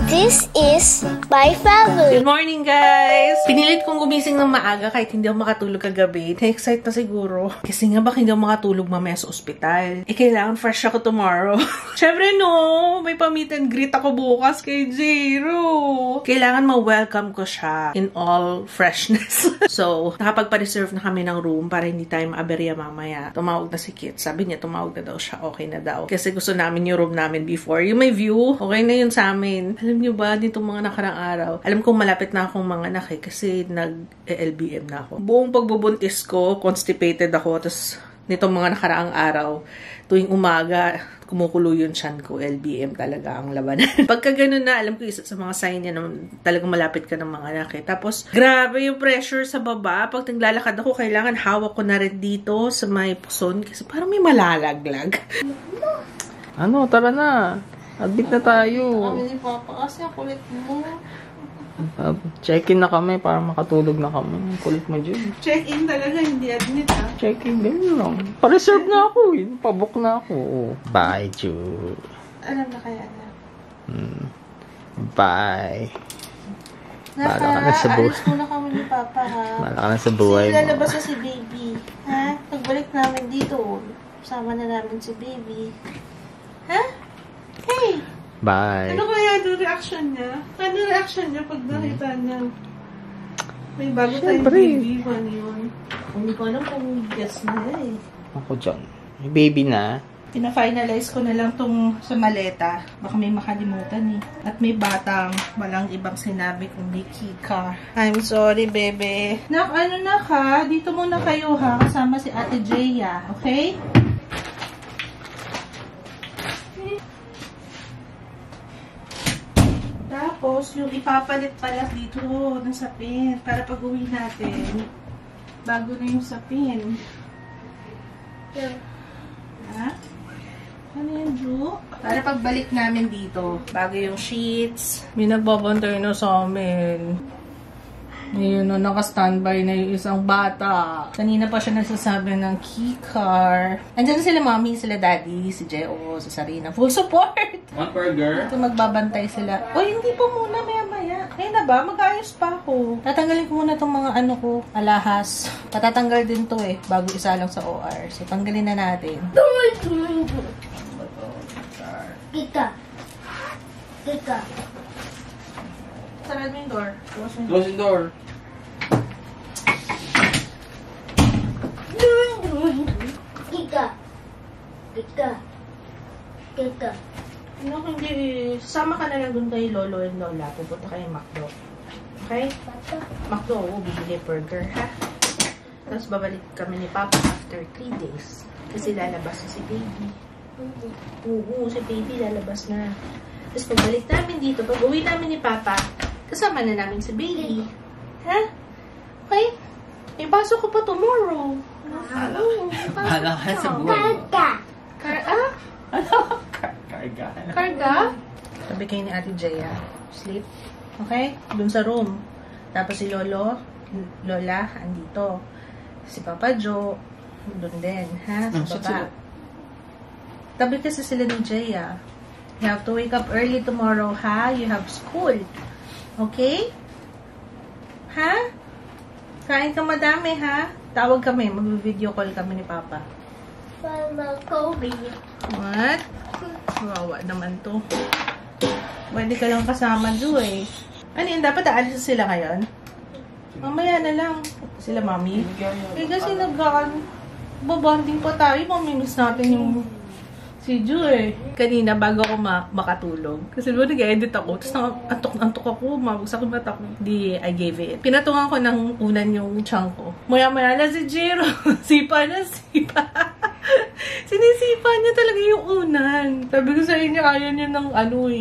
This is my family. Good morning, guys! Pinilit kong gumising ng maaga kahit hindi ako makatulog kagabi. Na-excite na siguro. Kasi nga baka hindi ako makatulog mamaya sa ospital. Kailangan fresh ako tomorrow. Syempre, no! May pa-meet and greet ako bukas kay Jero. Kailangan ma-welcome ko siya in all freshness. So, nakapagpa-reserve na kami ng room para hindi tayo maaberya mamaya. Tumawag na si Kit. Sabi niya, tumawag na daw siya. Okay na daw. Kasi gusto namin yung room namin before. Yung may view, okay na yun sa amin. Alam niyo ba, dito mga nakarang araw, alam kong malapit na akong mga anak kasi nag-LBM na ako. Buong pagbubuntis ko, constipated ako. Tapos, nitong mga nakaraang araw, tuwing umaga, kumukulo yung tiyan ko. LBM talaga ang labanan. Pagka ganun na, alam ko isa sa mga sign niya na talagang malapit ka ng mga anak eh. Tapos, grabe yung pressure sa baba. Pag naglalakad ako, kailangan hawak ko na rin dito sa may puson kasi parang may malalaglag. Ano? Tara na. Admit na tayo. Kami ni Papa kasi kulit mo. Check-in na kami para makatulog na kami. Kulit mo dyan. Check-in talaga, hindi admit ha. Check-in, ganyan lang. Pa-reserve na ako eh. Pa-book na ako. Bye, Ju. Alam na kaya na. Bye. Bahala ka na sa buhay. Alis muna kami ni Papa ha. Bahala ka na sa buhay mo. Lalabas na si Baby. Ha? Pagbalik namin dito, sama na namin si Baby. Ha? Hey! Bye. Ano kaya yung reaction niya? Ano reaction niya pag nakita niya? May bago tayong baby. Ano yun? Hindi ko alam kung guess na eh. Ako dyan. May baby na. Pina-finalize ko na lang tong sa maleta. Baka may makalimutan eh. At may batang walang ibang sinabi kundi Kika. I'm sorry, bebe. Nak, ano na ka? Dito muna kayo ha. Kasama si Ate Jaya. Okay? Tapos, yung ipapalit pala dito ng sapin. Para pag uwi natin, bago na yung sapin. Ha? Ano yan, Ju? Para pagbalik namin dito, bago yung sheets. May nagbabantay na sa amin. Ayun, naka-standby na yung isang bata. Kanina pa siya nagsasabi ng keycar. Andyan sila mommy, sila daddy, si Jeo, si Sarina. Full support! One burger. Ito magbabantay sila. O, hindi pa muna, maya-maya. Ayun na ba? Mag-ayos pa ako. Tatanggalin ko muna itong mga ano ko, alahas. Patatanggal din to eh, bago isa lang sa OR. So, tanggalin na natin. Kika. Kika. Sarad mo yung door. Close the door. Kika. Kika. Kika. No, hindi. Sama ka na lang dun kay Lolo and Lola. Pupunta kayo McDo. Okay? McDo, bibili burger, ha? Tapos babalik kami ni Papa after 3 days. Kasi lalabas na si Baby. Oo, si Baby lalabas na. Tapos pagbalik namin dito, pag uwi namin ni Papa, kasama na namin si Baby. Ha? Okay? May pasok ko pa tomorrow. Bahala ka sa buhay mo. Karga. Karga? Sabi kayo ni Ate Jaya. Sleep. Okay? Dun sa room. Tapos si Lolo, Lola, andito. Si Papa Joe, dun din. Ha? Sa baba. Tabi kasi sila ni Jaya. You have to wake up early tomorrow, ha? You have school. Okay? Ha? Kain ka madami, ha? Tawag kami. Mag-video call kami ni Papa. Mama, Kobe. What? Wawa naman to. Pwede ka lang kasama, Ju, eh. Ano yun? Dapat aalis sila ngayon? Mamaya na lang. Sila, Mami. Eh, kasi babanding pa tayo. Mamimiss natin yung si Ju, eh. Kanina, bago ako makatulog. Kasi diba nag-edit ako. Tapos antok ako. Mabagsak yung mata ko. Di, I gave it. Pinatungan ko ng unan yung chunk ko. Maya-maya na si Jero. Sipa na, sipa. Sinisipa niya talaga yung unan. Sabi ko sa inyo, ayaw niya ng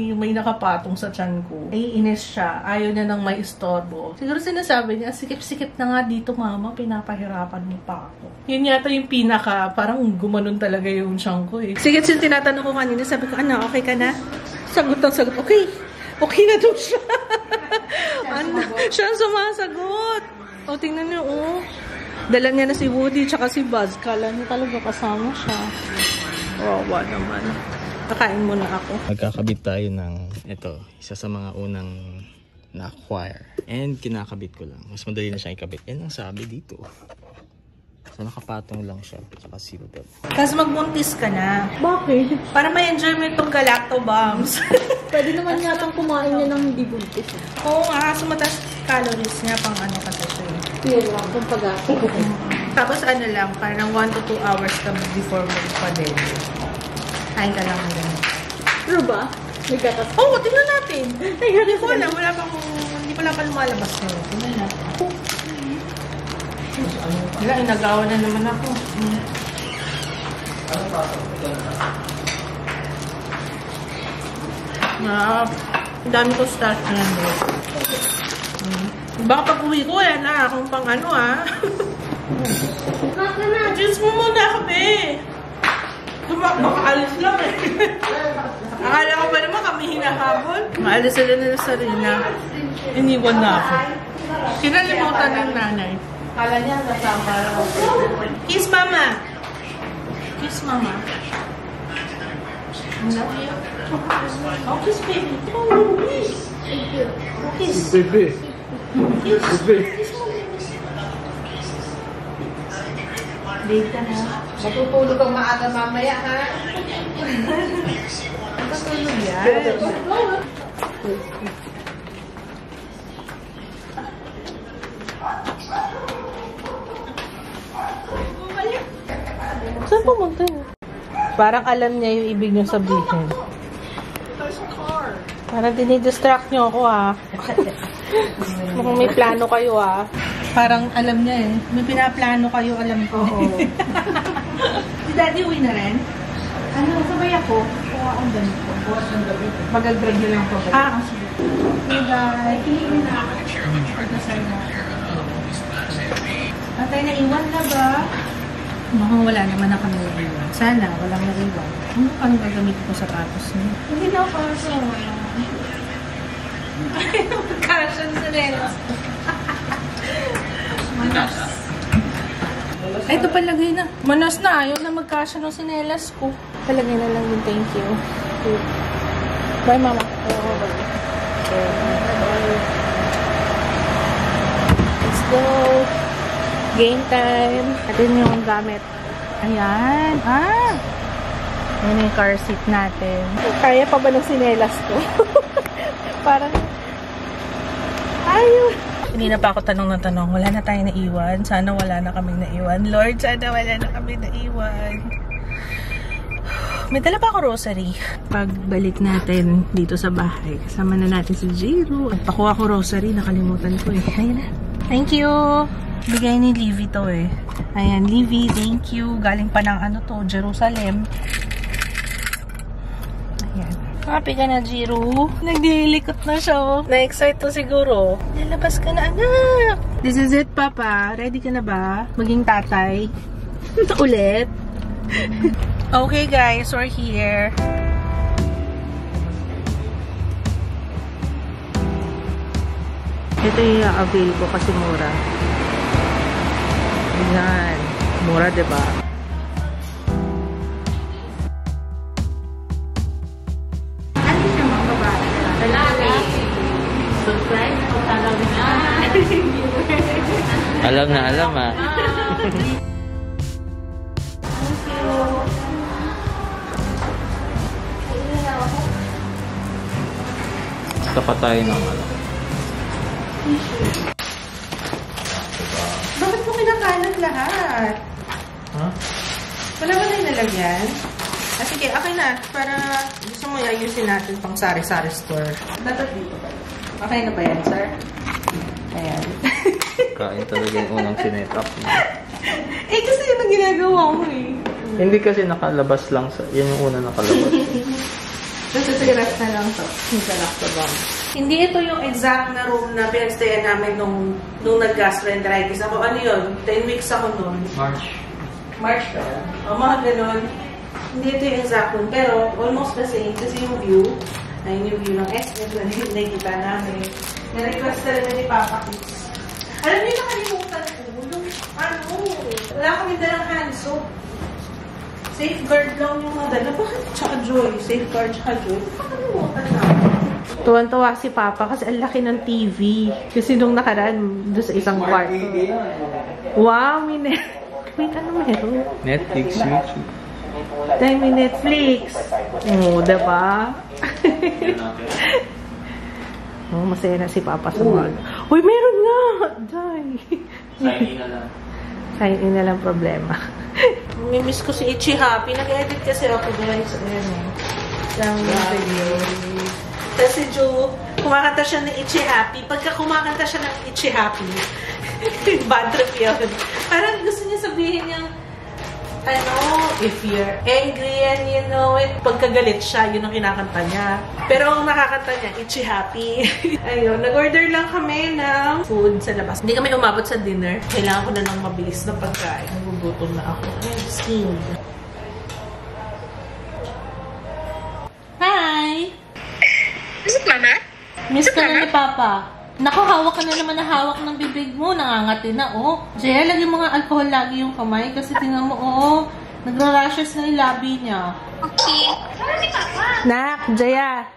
yung may nakapatong sa tiyan ko. Naiinis siya. Ayaw niya ng may istorbo. Siguro sinasabi niya, sikip-sikip na nga dito, mama. Pinapahirapan mo pa ako. Yun yata yung pinaka, parang gumanon talaga yung tiyan ko eh. Sige, tinatanong ko kanina, sabi ko, ano, okay ka na? Sagot ng sagot, okay. Okay na daw siya. Ano, siya sumasagot. O, tingnan niyo, oh. Dala niya na si Woody tsaka si Buzz. Kala niya talaga kasama siya. Wawa naman. Kakain muna ako. Magkakabit tayo ng ito, isa sa mga unang na-acquire. And kinakabit ko lang. Mas madali na siyang ikabit. Yan ang sabi dito. So nakapatong lang siya. Saka sealed. Kasi magbuntis ka na. Bakit? Para ma-enjoy mo itong galacto-bombs. Pwede naman yatang kumain niya ng hindi buntis. Oo nga, kaso mataas calories niya pang ano kasi siya. Yun lang, kung pag-ako. Tapos ano lang, parang 1 to 2 hours ka before mo pa-deli. Kain ka lang ng ganun. Pero ba? May gatas. Oo, tingnan natin. Hindi ko alam, hindi pala pa lumalabas na. Tingnan natin. Wala, inagawa na naman ako. Ang dami ko starch na yan. Baka pag uwi ko, yan na. Kung pang ano Maka na. Diyos mo muna kami. Baka alis lang eh. Akala ko ba naman kami hinahabol? Maalis sila nila sa Rina. Iniwan na ako. Kinalimutan ng nanay. Akala niya kasama ako. Kiss mama. Kiss mama. Love you. Oh, kiss baby. Oh, kiss. Kiss. Bebe. Kiss. Bebe. Kiss mo. Late ka na. Matutulog ang maaga mamaya, ha? Matutulog yan. Saan pumunta yun? Parang alam niya yung ibig niyo sabihin. Parang dinidistract niyo ako, ha? Mukhang may plano kayo, ha? Parang alam niya eh. May pinaplano kayo, alam ko. Si Daddy uwi na rin? Ano, sabay ako. Kaya ang ganito. Mag-grab niyo lang po. Sige. Hey guys. Kinihin na ako. Atay, naiwan na ba? Mukhang wala naman na kami naiwan. Sana, walang naiwan. Ano pa nang gagamit ko sa sapatos niya? Hindi na ako sa Magkasyon sa relas. Manas. Ay, ito palagay na. Manas na. Ayaw na magkasya ng sinelas ko. Palagay na lang yung thank you. Bye, mama. Let's go. Game time. Atin yung gamit. Ayan. Yan yung car seat natin. Kaya pa ba ng sinelas ko? Parang ayun. Hindi na pa ako tanong na tanong. Wala na tayong naiwan. Sana wala na kaming naiwan. Lord, sana wala na kaming naiwan. May dala pa ako rosary. Pagbalik natin dito sa bahay, kasama na natin si Jiro. At pakuha ko rosary. Nakalimutan ko eh. Ayan na. Thank you. Bigay ni Livy to eh. Ayan, Livy, thank you. Galing pa ng ano to, Jerusalem. Ayan. Happy ka na, Jiro. Nagdilikot na siya, oh. Na-excite to siguro. Lalabas ka na, anak. This is it, Papa. Ready ka na ba? Maging tatay? Ulit? Okay, guys. We're here. Ito yung avail ko kasi mura. Ayan. Mura, diba? Alam na alam ah. Tapat tayo ng ano. Bakit mo kinakalat lahat? Huh? Wala ba na yung nalagyan? Sige, okay na. Para gusto mo ayusin natin pang sari-sari store. Dapat dito ba? Okay na ba yan, sir? Ayan. Kain talaga yung unang sinetap. Eh, kasi yun ang ginagawa mo eh. Hindi kasi nakalabas lang sa... Yan yung una nakalabas. Kasi sigaras na lang to. Hindi ito yung exact na room na pinagstayan namin nung nag-gastroenteritis ako. Ano yun? 10 weeks ako nun. March ba? O, mga ganun. Hindi ito yung exact room. Pero almost the same. Kasi yung view, ayun yung view ng estimate na nakikita namin. Na-request talaga ni Papa Kids. Alam niyo, nakalimutan ko. Yung, wala kami dalang hand soap. Safeguard lang yung madala. Bakit? Tsaka Joy. Safeguard tsaka Joy. Nakalimutan na. Tuwan-tuwa si Papa kasi ang laki ng TV. Kasi nung nakaraan doon sa isang kwarto. Wow, wait, ano meron? Netflix, YouTube. Dahil may Netflix. Oo, diba? Oh, masaya na si Papa sa mga. Uy, meron nga! Day. Sign in na lang problema. Mimiss ko si Ichi Happy. Nag-edit kasi ako, guys. Ayan o. Lang video. Kasi Jo, kumakanta siya ng Ichi Happy. Pagka kumakanta siya ng Ichi Happy, bad trip yun. Parang gusto niya sabihin niyang, if you're angry and you know it, pagkagalit siya, yun ang kinakanta niya. Pero ang nakakanta niya, Ichi Happy. Ayun, nag-order lang kami ng food sa labas. Hindi kami umabot sa dinner. Kailangan ko na ng mabilis na pagkain. Nagugutom na ako. Steamed. Hi! Is it Mama? Miss ka na ni Papa. Naku, hawak ka na naman na hawak ng bibig mo. Nangangati na, oh. Jaya, lagyan mo nga alcohol lagi yung kamay. Kasi tingnan mo, oh. Nagra-rashes na yung labi niya. Okay. Ano si Papa? Nak, Jaya.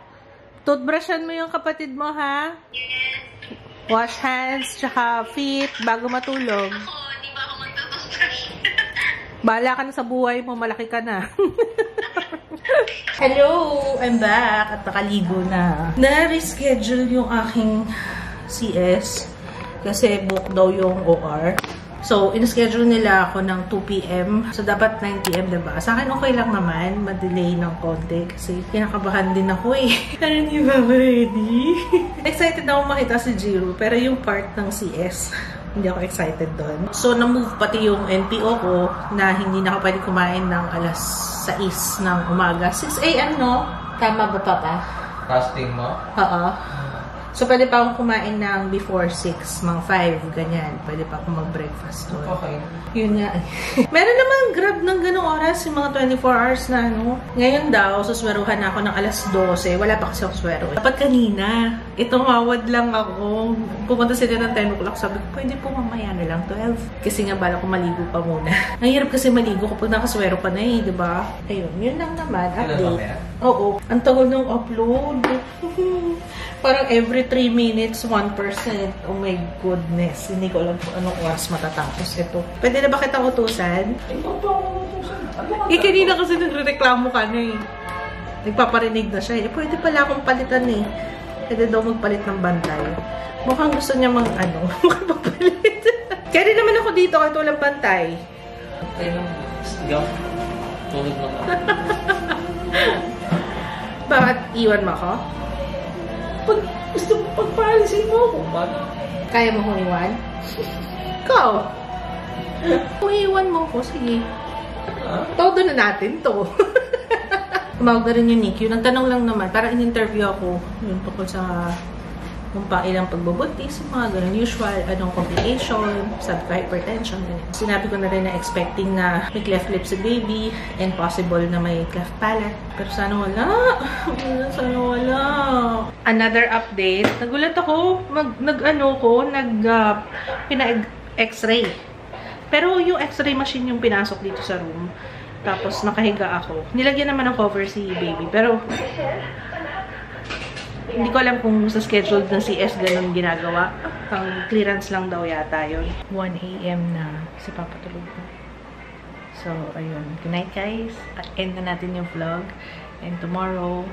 Toothbrushan mo yung kapatid mo, ha? Yes. Wash hands, tsaka feet, bago matulog. Ako, di ba ako magtutoothbrush? Bahala ka na sa buhay mo, malaki ka na. Hello! I'm back at nakaligo na. Na-reschedule yung aking CS kasi book daw yung OR. So, in-schedule nila ako ng 2 p.m. So, dapat 9 p.m. diba? Sa akin, okay lang naman. Ma-delay ng konti kasi kinakabahan din ako eh. Pero hindi ba ready? Excited ako makita si Jiro. Pero yung part ng CS, hindi ako excited doon. So, na-move pati yung NPO ko na hindi na ako pwede kumain ng alas 6 ng umaga. 6 a.m. no? Tama ba, Papa? Fasting mo? Oo. So, pwede pa akong kumain ng before 6, mga 5, ganyan. Pwede pa akong mag-breakfast doon. Okay. Yun nga. Meron naman Grab ng ganong oras, yung mga 24 hours na, no? Ngayon daw, susweruhan na ako ng alas 12. Wala pa kasi ako swero. Dapat kanina. Itong mawad lang ako. Pumunta sila ng 10 o'clock. Sabi ko, pwede po mamaya na lang, 12. Kasi nga, bala ko maligo pa muna. Ang hirap kasi maligo kapag nakaswero pa na eh, diba? Ayun, yun lang naman. Update. Oo. Ang tagal ng upload. Parang every 3 minutes, 1%. Oh my goodness. Hindi ko alam kung anong oras matatapos ito. Pwede na ba kitang utusan? Kanina kasi nagre-reklamo ka na eh. Nagpaparinig na siya eh. Pwede pala akong palitan eh. Pwede daw magpalit ng bantay. Mukhang gusto niya magpalit. Kaya rin naman ako dito kahit walang bantay. Kaya naman. Sigaw. Tulog lang ako. Bakit iwan mo ako? Gusto mo pagpalisin mo ako. Kaya mo kong iwan? Ikaw? Kung iwan mo ko, sige. Todo na natin to. Tumawag na rin yung NICU. Nagtanong lang naman. Para in-interview ako. Yun tungkol sa kung pa ilang pagbubuntis, mga ganun. Usual, anong complication, hypertension, ganyan. Sinabi ko na rin na expecting na may cleft lip si baby and possible na may cleft palate. Pero sana wala. Sana wala. Another update. Nagulat ako. Pina-x-ray. Pero yung x-ray machine yung pinasok dito sa room. Tapos nakahiga ako. Nilagyan naman ng cover si baby. Pero hindi ko alam kung sa schedule ng CS ganun ginagawa. Ang clearance lang daw yata yun. 1 a.m. na si Papa tulog na. So, ayun. Good night, guys. End na natin yung vlog. And tomorrow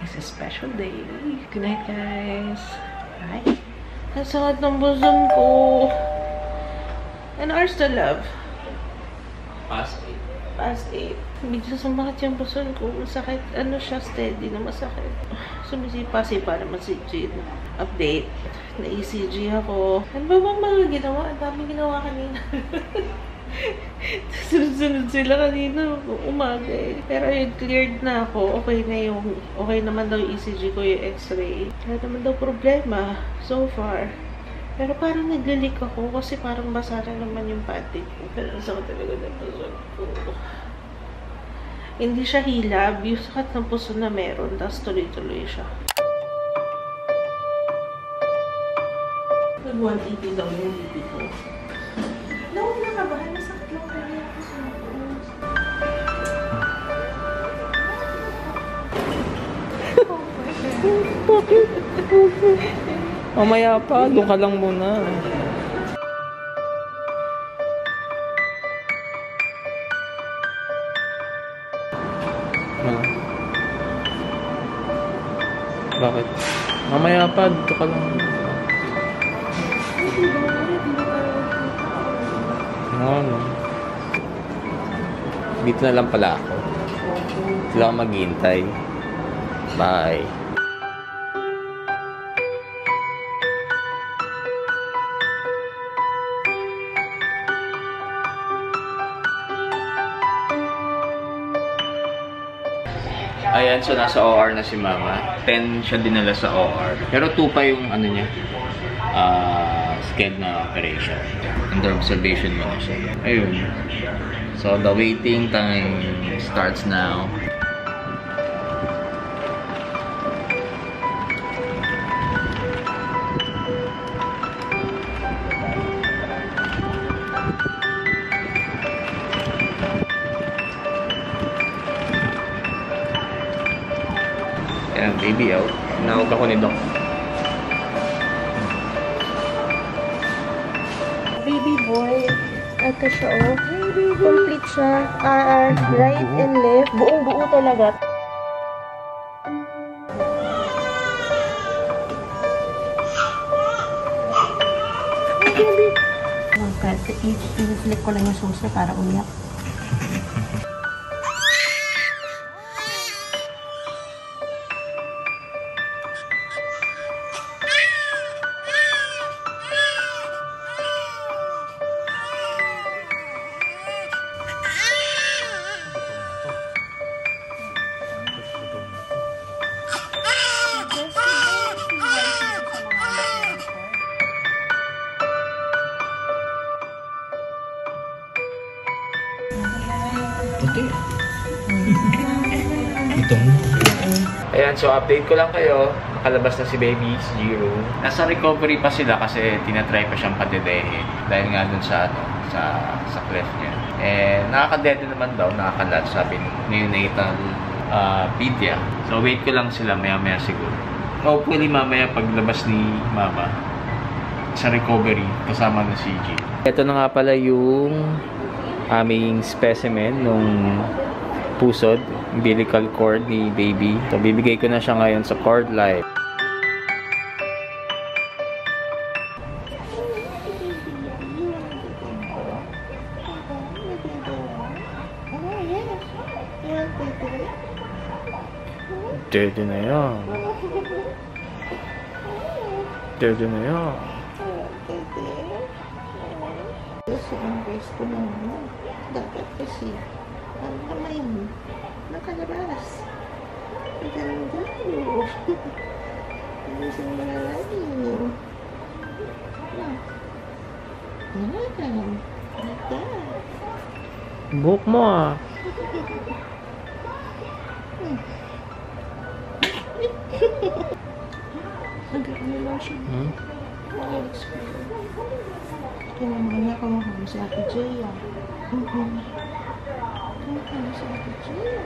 is a special day. Good night, guys. Bye. Ang sakit ng buson ko. An hours to love. Past 8. Past 8. Bigla sumakit yung buson ko. Masakit. Ano siya? Steady na masakit. Sumisipa-sipa naman si Jin. Update. Na-ECG ako. Ano ba bang mga ginawa? Ang dami ginawa kanina. Sunod-sunod sila kanina. Umaga eh. Pero yun, cleared na ako. Okay na yung... Okay naman daw yung ECG ko, yung x-ray. Wala naman daw problema. So far. Pero parang nag-leak ako kasi parang basa na naman yung panty ko. Pero ang sakit talaga ng puso ko. Hindi siya hilab. Yung sakit ng puso na meron. Tapos tuloy-tuloy siya. Nag-180 daw yung BP ko. Nawag na ka ba? Masakit lang kaya yung puso ko. Bakit? Mamaya pa, doon ka lang muna. Bakit? Mamaya pa, dito ka lang. Ano? Dito na lang pala ako. Sila ako maghihintay. Bye. Ayan, so nasa OR na si Mama. 10 siya dinala sa OR. Pero 2 pa yung ano niya, scheduled na operation. Under observation mo na siya. Ayun. So the waiting time starts now. Ayan, baby out. Tinawag ako ni Doc. Baby boy. Ito siya, oh. Complete siya. Right and left. Buong-buo talaga. I-flip ko lang yung suso para umiyak. Ayan, so update ko lang kayo. Nakalabas na si baby, si Jiro. Nasa recovery pa sila kasi tinatry pa siyang padedehin. Dahil nga dun sa, sa cleft niya. Eh, nakakadede naman daw, nakakalat, sabi ng neonatal pedia. So wait ko lang sila, maya-maya siguro. Hopefully mamaya paglabas ni Mama sa recovery, kasama na si G. Ito na nga pala yung aming specimen nung pusod, umbilical cord ni baby. So, bibigay ko na siya ngayon sa Cord Life. Dede na yan. Dede na yan. Kasi ang guys ko naman. Dapat kasi ang kamay mo nakalabas. Ang ganda mo. Ang isang mga lalim. Buhok mo ah. Nag-ano lang siya. Relax ko. Kaya mga kamahal si Ate Jaya. Kamahal si Ate Jaya.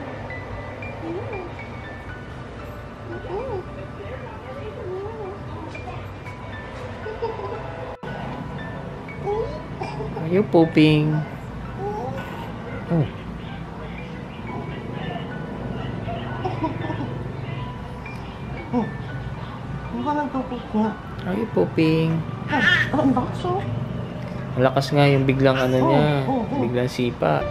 Are you pooping? Oh. Ang ka nagpapot nga. Are you pooping? Ang bakso. Malakas nga yung biglang ano niya. Biglang sipa.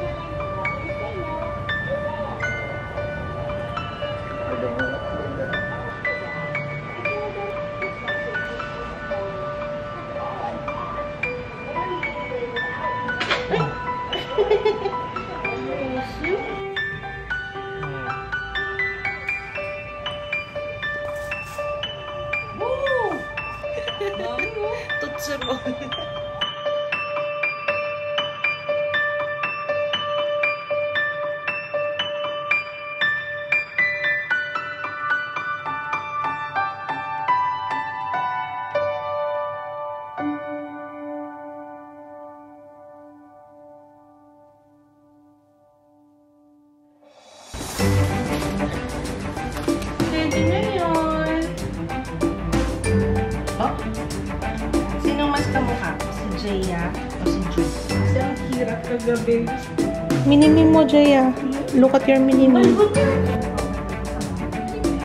Tutsuron. Pwede na yun. Sinong mas kamukha? Si Jaya o si Jude? Ang hirap kagabi. Minimi mo, Jaya. Look at your minimi. Malibot yan.